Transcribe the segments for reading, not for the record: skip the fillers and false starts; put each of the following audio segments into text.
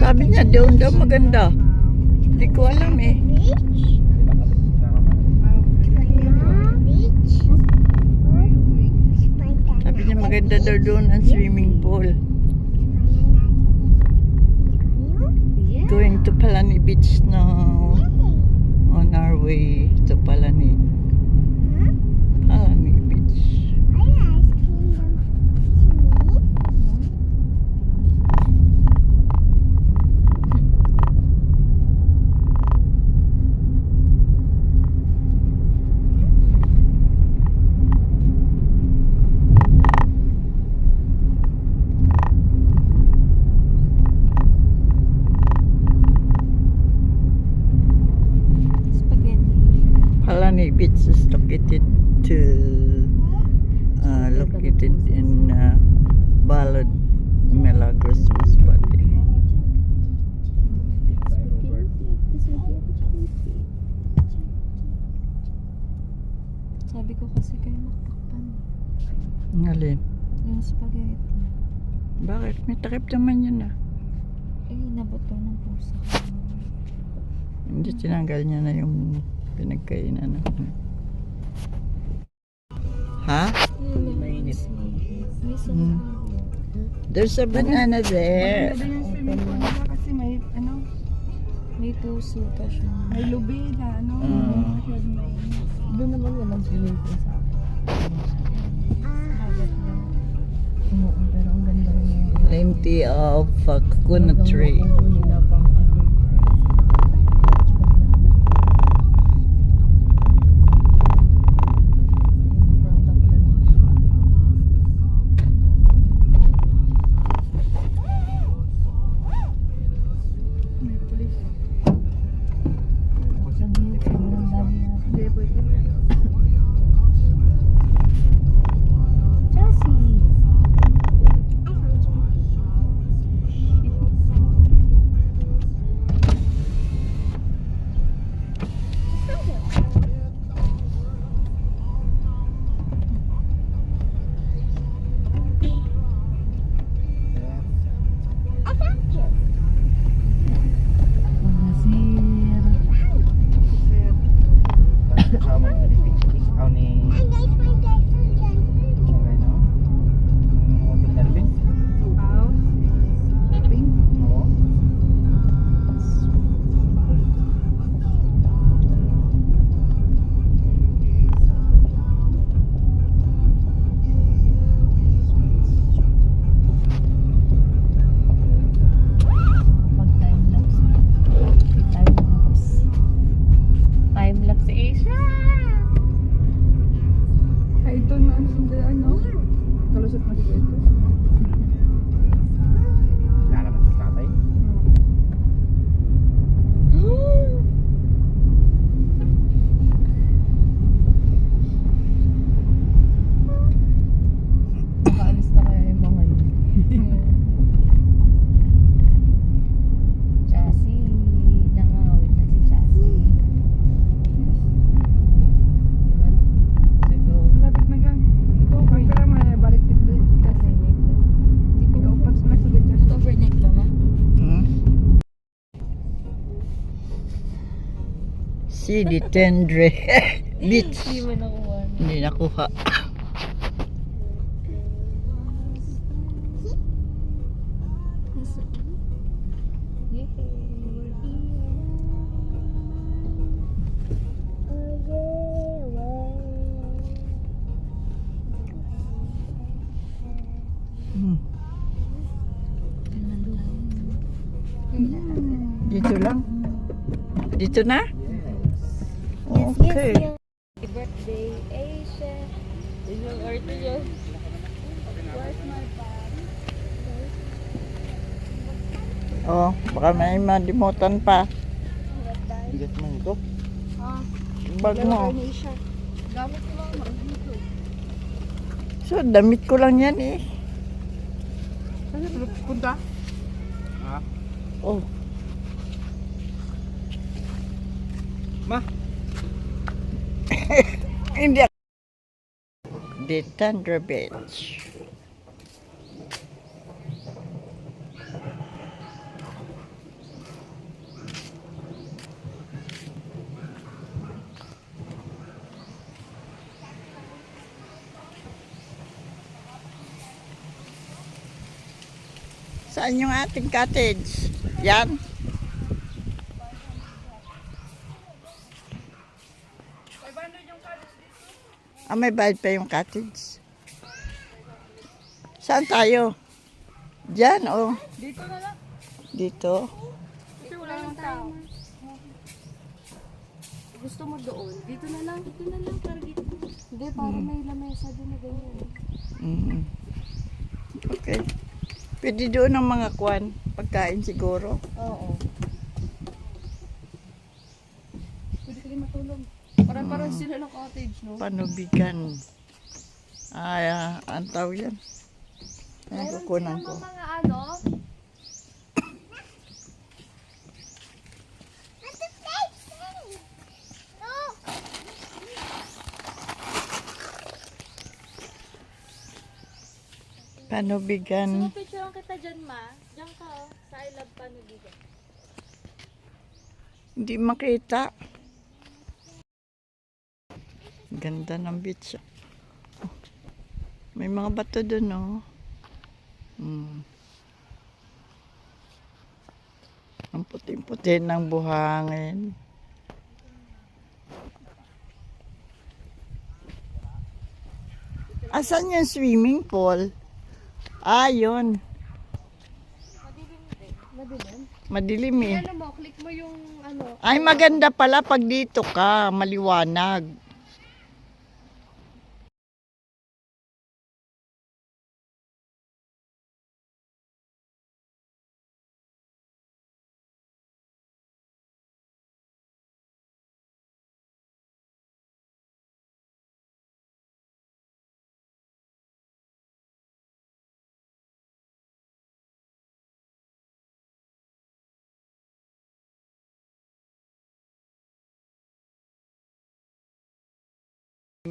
Sabi niya, doon daw maganda. Hindi ko alam eh. Sabi niya maganda daw doon ang swimming pool. Going to Palani Beach now. On our way to Palani. Palani Beach. Palani Beach is located in Balad, Milagros, Masbate. Sabi ko kasi kayo magtakpan. Ngalin? Yung spaghetti. Bakit? May takip naman yun ah. Eh, naboto ng pusa. Hindi tinanggal niya na yung pinagkainan. Ha? Mainit. There's a banana there. Kasi may ano, May puso pa siya. may lubida, ano. Doon naman yan ang swimming pool sa akin. Hagat lang. Oo, pero ang ganda rin yung Plenty of coconut tree. nila pang ano. May pulis. Hindi, pwede. Ay, ito na ang sundaan, no? Kalusot na dito ito. Lalaman sa tatay. Nakaalis na kaya yung mga yun. Chassis. Nangangawit na si Chassis. Diba? Siguro. Lapit na gang. Ito, pagkara mo na balik dito. Kasi, ikaw pa sa nagsugat dyan. Overnight lang na. See the Tendre Beach. Hindi mo nakuha. Hindi nakuha. Dito lang? Dito na? Okay. Happy birthday, Asia. This is birthday yun. Where's my bag? Oh, baka may malimutan pa. Bigat man ito. Bag mo. Gamit ko lang, dito. So, damit ko lang yan eh. Ano, punta? Ha? Oh. Ma? Hindi. The Tendre Beach. Saan yung ating cottage? Yan. Ah, may bayad pa yung cottage. Saan tayo? Diyan, oh. Dito na lang. Dito. Kasi wala nang tao. Gusto mo doon? Dito na lang. Dito na lang. Para dito. Hindi, para may lamesa doon na ganyan. Mm. Okay. Pwede doon ang mga kwan. Pagkain siguro. Oo. Pwede ka rin matulog. Parang sila ng cottage, no? Panubigan. Ay, ang tawag yan. Ang kukunan ko. Mga ano? Panubigan. Picture kita dyan, ma. Diyan ka, oh. Sa I Love Panubigan. Hindi makita. Ganda ng beach. Oh, may mga bato doon, oh. Ang puti-puti ng buhangin. Asan yung swimming pool? Ah, yun. Madilim eh. Ano mo, click mo yung ano. Ay, maganda pala pag dito ka, maliwanag.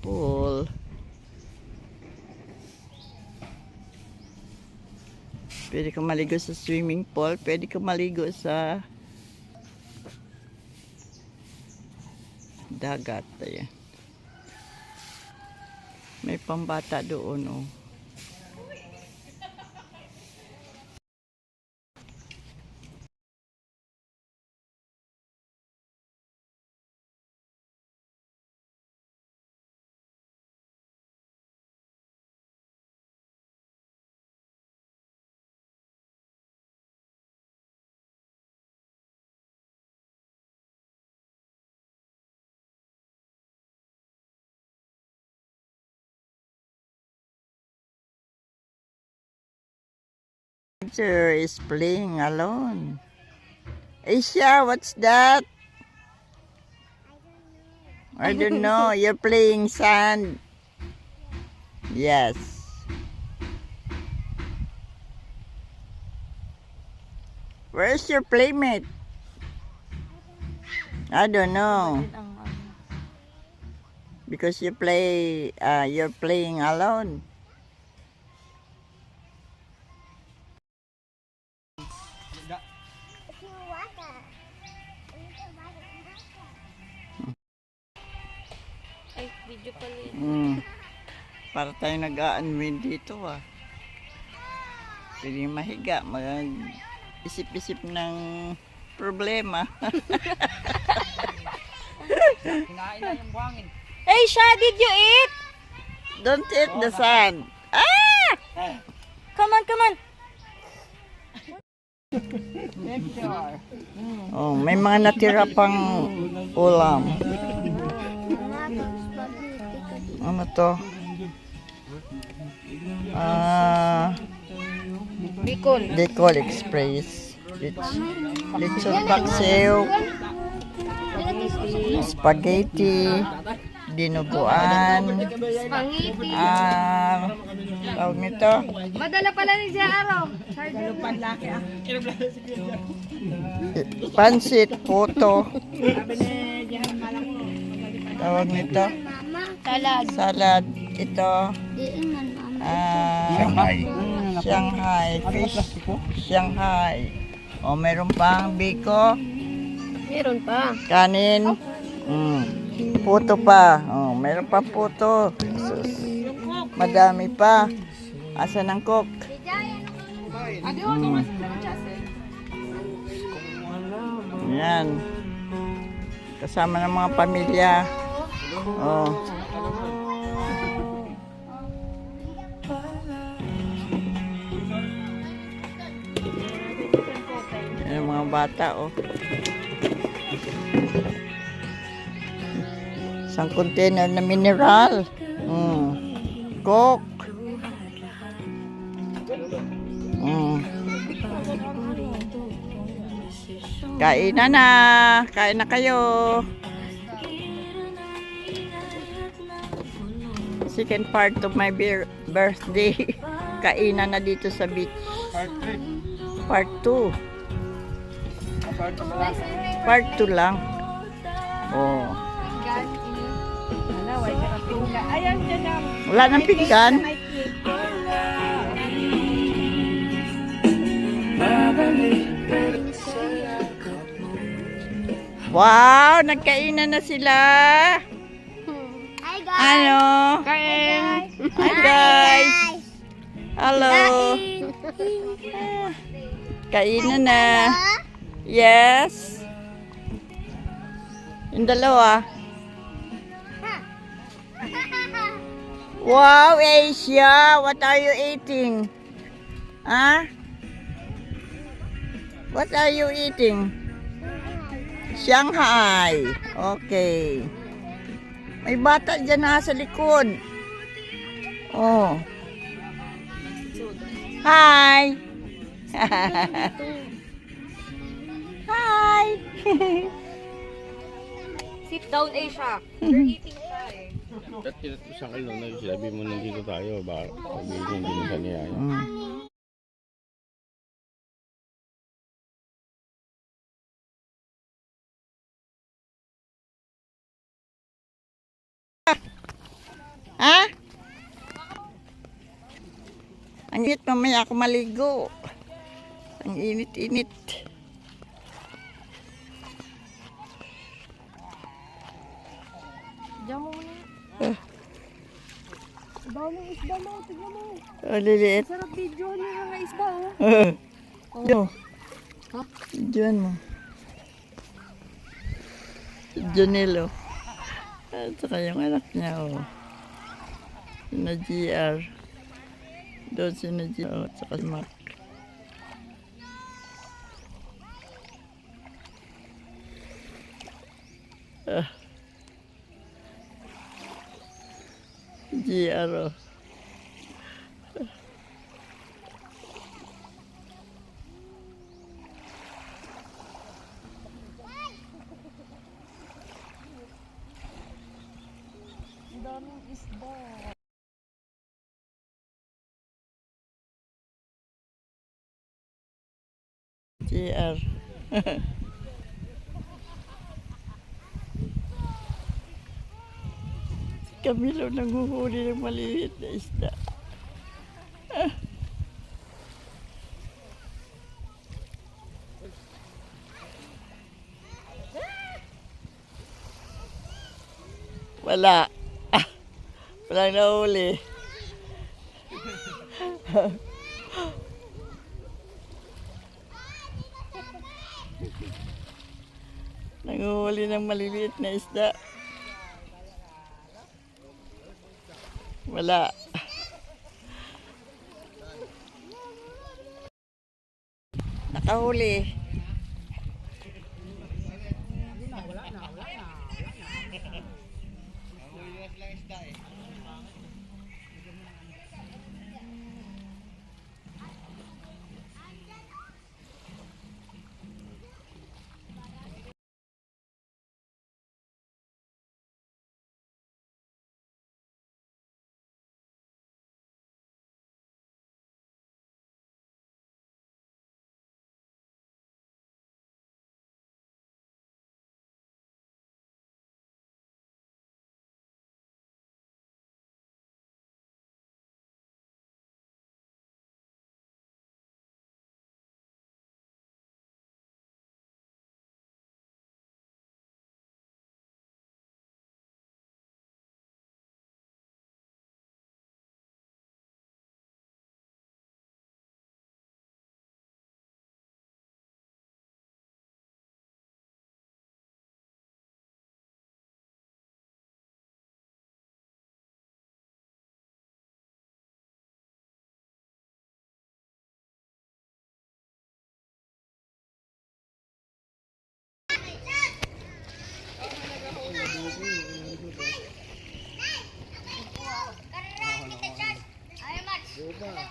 Pool. Pwede ka maligo sa swimming pool. Pwede ka maligo sa dagat. Ayan. May pambata doon, oh. Teacher is playing alone. Aisha, what's that? I don't know. You're playing sand. Yes. Where's your playmate? I don't know. Because you're playing alone. Ay, video pala yun. Para tayo nag-a-unwind dito, ah. Pwede mahiga, mag-isip-isip ng problema. Kinain na yung buhangin. Hey, Sha, did you eat? Don't eat the sand. Ah! Come on, come on. Oh, may mga natira pang ulam. Ano to? Bicol Express. Lechon paksiw. Spaghetti. Dinuguan. Tawag nito. Madala pala ni Jaro. Pansit, puto. Tawag nito. Salad. Ito. Shanghai. Fish. Shanghai. O, meron pang biko. Meron pa. Kanin. Puto pa. Oh, meron pa puto. Sus. Madami pa. Asan ang cook? Yan. Kasama ng mga pamilya. Oh. Yan yung mga bata, oh. Isang container na mineral. Coke. Kain na. Kain na kayo. Second part of my birthday. Kainan na dito sa beach. Part 2. Part 2 lang. Oh. Ayan, dyan lang. Wala nang pinggan. Wow, nagkainan na sila. Hi guys. Ano? Kain. Hi guys. Hello. Kainan na. Yes. Yung dalawa. Wow, Asia, what are you eating? Huh? What are you eating? Shanghai. Okay. May bata dyan na sa likod. Oh. Hi. Hi. Sit down, Asia. You're eating pa eh. At sa akin na sinabi mo nandito tayo, baka sabihin hindi mo siya niyaya. Ha? Ang init, mamaya ako maligo. Ang init-init. Diyan mo muna. Bawa mo isda mo. Tignan mo. Oh, liliit. Sarap video niya ng isda oh. Yo. Diyan mo. Janelo. At saka yung anak niya, oh. Sina GR. Doon sina GR. At saka si Mark. GR, oh. Ang daming isda. GR. Si Camilo nanguhuli ng maliit na isda. Wala. Walang nahuli. Nanguhuli ng maliliit na isda. Wala. Nakahuli.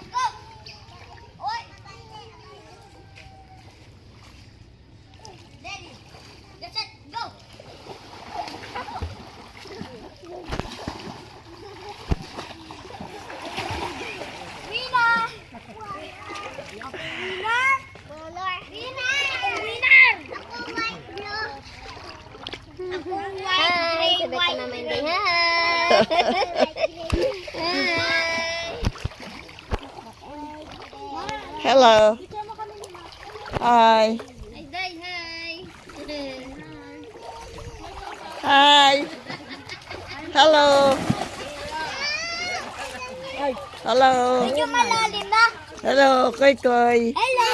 go! Oy! Ready? Get set, go! Winner! Winner! Winner! Ako white blue. Ako white gray white. Hello. Hi. Hi. Hello. Hello. Medyo malalim na. Hello, Koy Koy. Hello!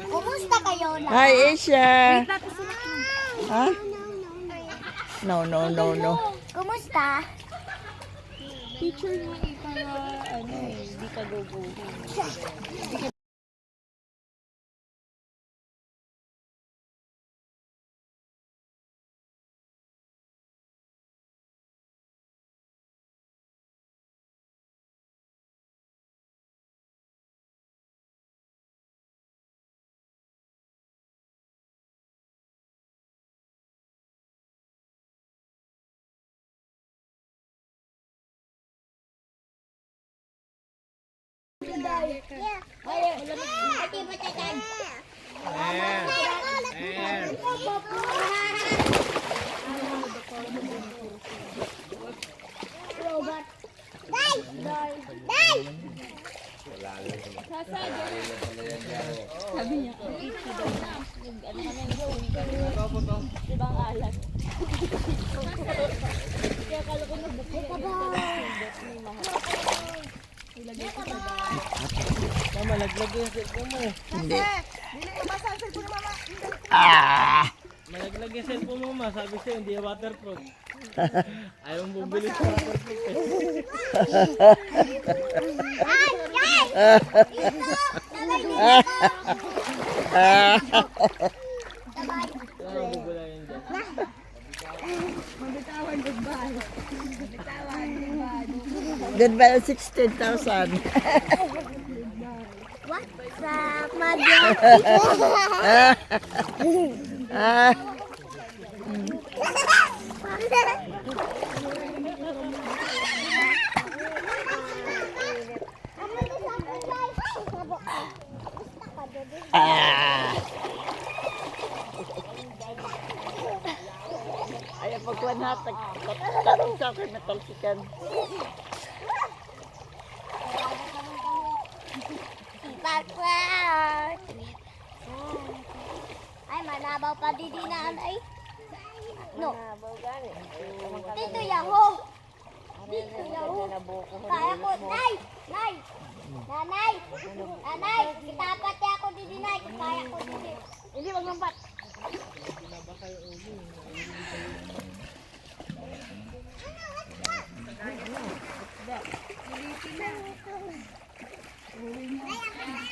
Kumusta kayo na? Hi, Asia. Ha? No, no, no, no. Kumusta? Picture mo para ano eh, di ka guguho. Sabi niya, ang itchy daw na. Ano kami yung gawin? Diba ang alat? Kaya kala ko nagbukin ka ba? Ilagay ko sa Mama, laglag yung cellphone mo. Hindi. Malaglag yung cellphone mo, ma. Sabi sa'yo, hindi yung waterproof. Ayaw mong bumili sa waterproof eh. Kaya bubula yun dyan. Goodbye, 16,000. What's up, mother? Ah, ah. Ayaw pagkuhan hatag. Tatong sa akin na talsikan. Backward. Ay, manabaw pa didinaan ay. No. Dito yaho. Dito yaho. Kaya ko, nay! Nay! Nanay! Nanay! Kitapat niya ako didinay. Kaya ko didi. Hindi, wag mampat.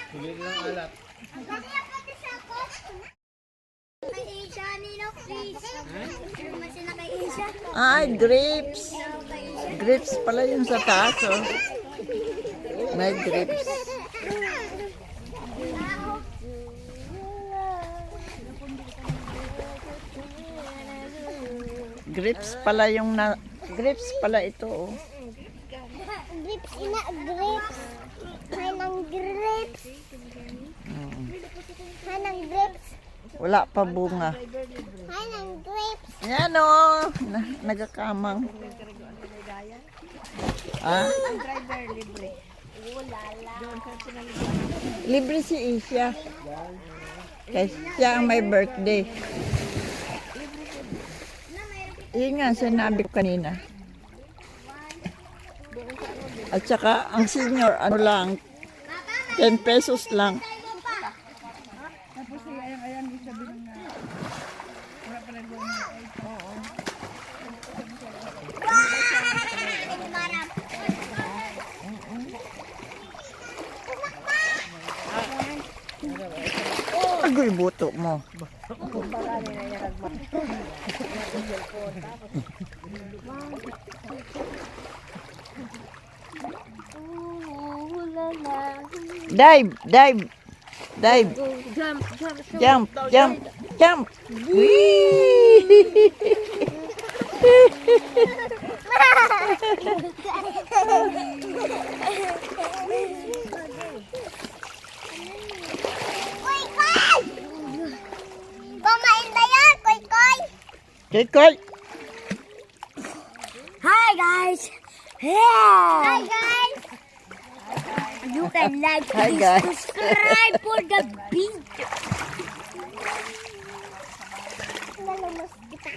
Huli ng alat. Kay Isha, Nino, please. Masih na kay Isha. Ay, grapes. Grapes pala yung sa taas, oh. May grapes. Grapes pala yung na... Grapes pala ito, oh. Grips, ina, grips. Hay ng grips. Hay ng grips. Wala pa bunga. Hay ng grips. Yan, oh. Nagakamang. Ah? Ang driver libre. Libre si Isha. Kasi siya ang may birthday. Yun nga, sinabi ko kanina. At saka, ang senior, ano lang, 10 pesos lang. Tapos ayan, sabi nung wala pa rin doon. Oo. Agoy, buto mo. Dive, dive, dive. Go, jump, jump, jump. Jump, jump, jump. Whee! Koy, koy! Kumain na yan, koy, koy! Kikoy. Hi, guys! Hi, guys! You can like Hi, this, guys. subscribe for the video. Nalumos kita.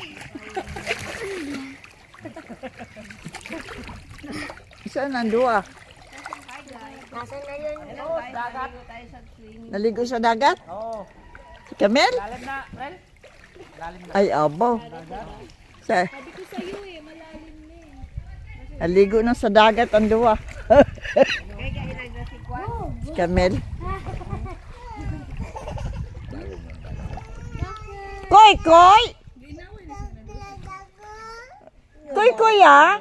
Saan ang dua? Nasaan na yun? Naligo sa dagat? Oo. Si Camel? Lalim na, Rel. Lalim na. Ay, abo. Sa... Naligo na sa dagat ang dua. Si Camel. Koy, koy! Koy, koy, ah!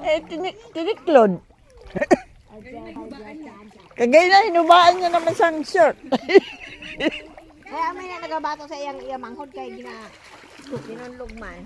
Eh, tiniklod. Kagay na, hinubaan niya naman siyang shirt. Kaya may na nagabato sa iyang manghod kay ginunlog man.